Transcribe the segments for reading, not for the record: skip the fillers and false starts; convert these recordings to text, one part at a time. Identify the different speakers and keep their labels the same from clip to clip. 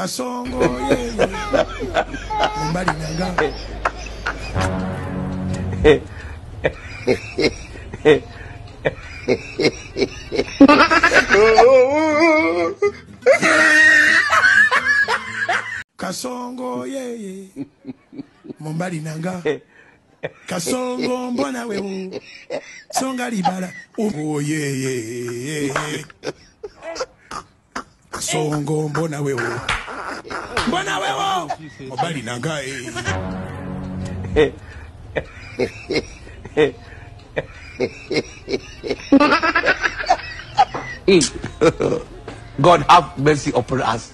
Speaker 1: Kasongo ye Mbali nanga Kasongo ye Mbali nanga Kasongo mbona we Songa libala oh ye Kasongo mbona we Mbali nanga
Speaker 2: God have mercy upon us.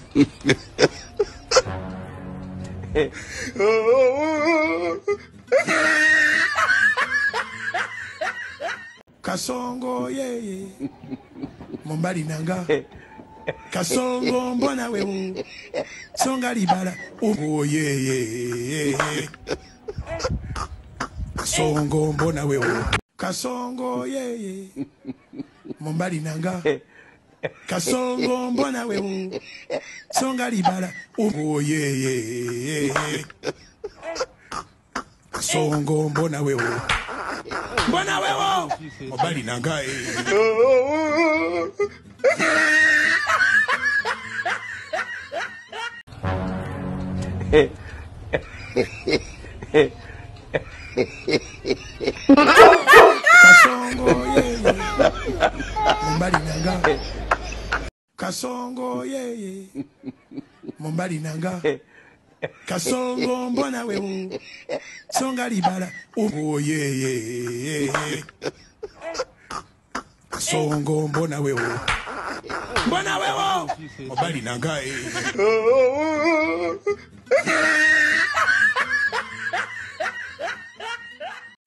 Speaker 1: Kasongo ye Mbali nanga Kasongo mbona we Songa libala oh ye Kasongo mbona we Kasongo ye Mbali nanga Kasongo mbona we Songa libala oh ye Kasongo mbona we Mbali nanga Kasongo ye Mbali nanga Kasongo ye Mbali nanga Kasongo mbona we Songa libala oh ye Kasongo mbona we Mbali nanga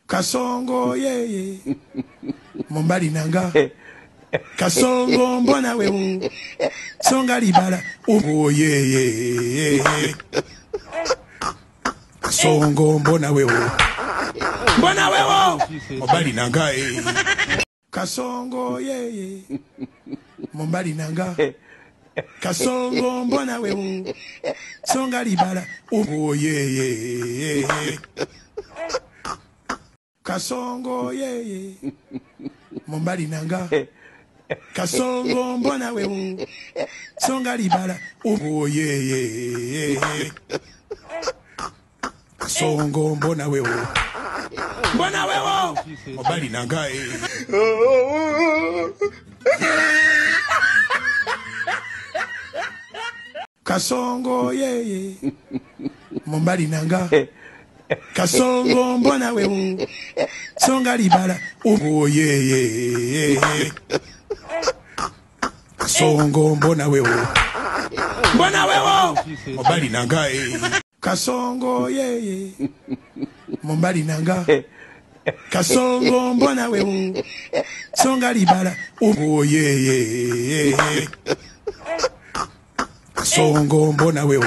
Speaker 1: Kasongo ye Mbali nanga Kasongo mbona we Songa libala oh ye Kasongo mbona we Mbali nanga Kasongo ye Mbali nanga Kasongo mbona we Songa libala oh ye Kasongo ye Mbali nanga Kasongo mbona we Songa libala oh ye Kasongo mbona we Mbali nanga Kasongo ye Mbali nanga Kasongo mbona we Songa libala oh ye Kasongo mbona we Mbali nanga Kasongo ye Mbali nanga Kasongo mbona we Songa libala oh ye Kasongo mbona we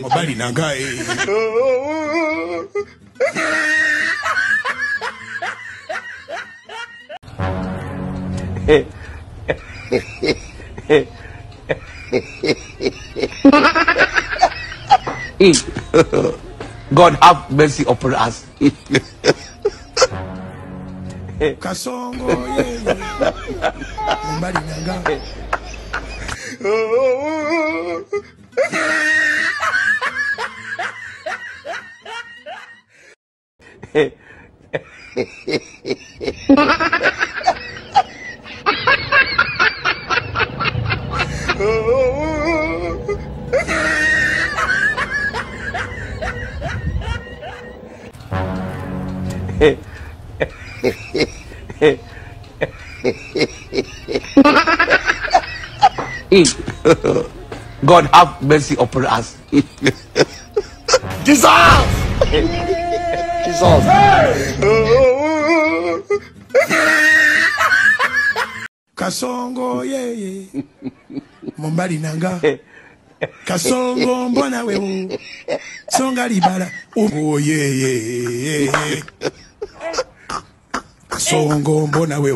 Speaker 1: Mbali nanga
Speaker 2: God have mercy upon us.
Speaker 1: Kasongo ye Mbali nanga
Speaker 2: God have mercy upon us.
Speaker 1: Jesus! Jesus! Kasongo ye Mbali nanga Kasongo mbona we Songa libala oh ye Kasongo mbona we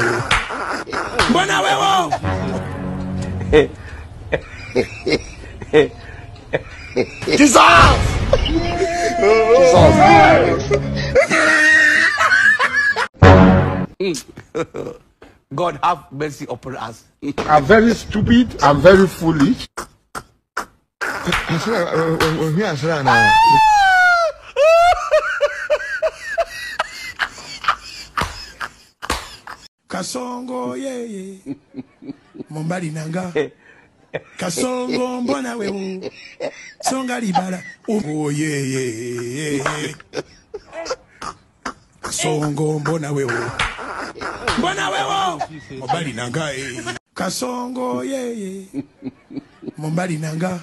Speaker 1: Jesus!
Speaker 2: God have mercy upon us.
Speaker 3: I'm very stupid. I'm very foolish.
Speaker 1: Kasongo yeye Mombali nanga Kasongo mbona wewe Songa libala oh yeye Kasongo mbona wewe Mombali nanga Kasongo yeye Mombali nanga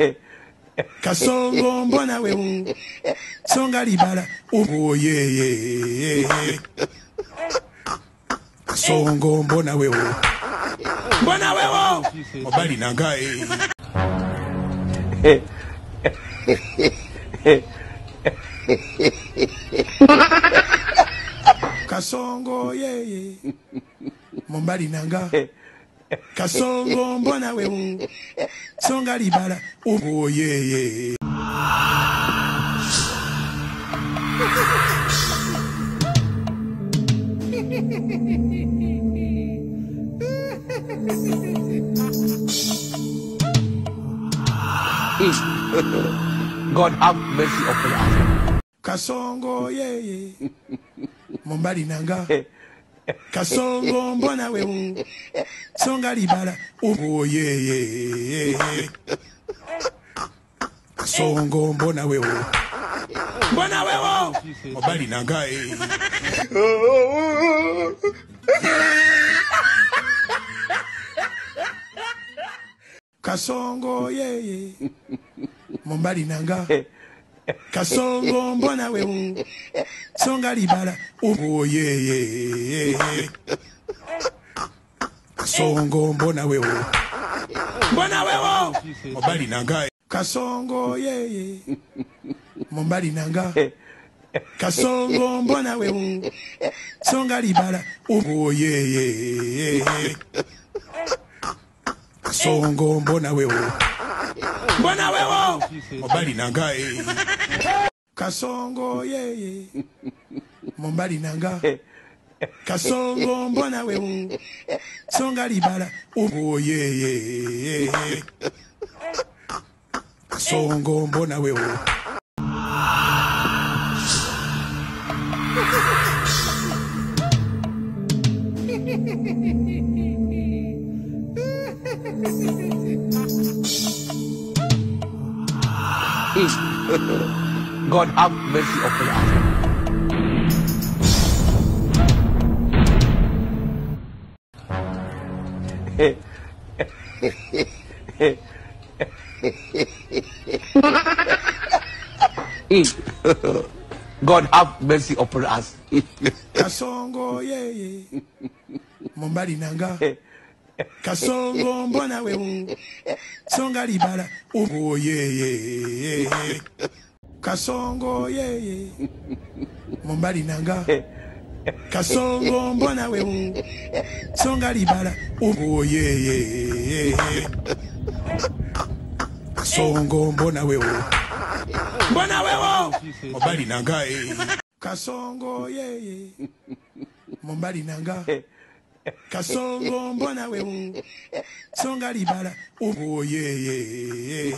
Speaker 1: Kasongo mbona wewe Songa libala oh yeye Kasongo mbona wewe Mombali nanga Kasongo yeye Mombali nanga Kasongo mbona wewe Songa libala oh yeye
Speaker 2: God have mercy upon us.
Speaker 1: Kasongo yeye Mombali nanga Kasongo mbona wewe Songa libala oh yeye Kasongo mbona wewe Mombali nanga Kasongo yeye Mombali nanga Kasongo mbona wewe Songa libala oh yeye Kasongo mbona wewe Mombali nanga Kasongo yeye Mombali nanga Kasongo mbona wewe Songa libala oh yeye Kasongo mbona wewe Mombali nanga Kasongo yeye Mombali nanga Kasongo mbona wewe Songa libala oh yeye Kasongo mbona wewe
Speaker 2: God have mercy upon us. God have mercy upon us.
Speaker 1: Kasongo yeye Mombali nanga Kasongo mbona wewe Songa libala oh yeye Kasongo yeye Mombali nanga Kasongo mbona wewe Songa libala oh yeye Kasongo mbona wewe Mombali nanga Kasongo yeye Mombali nanga Kasongo mbona wewe Songa libala oh yeye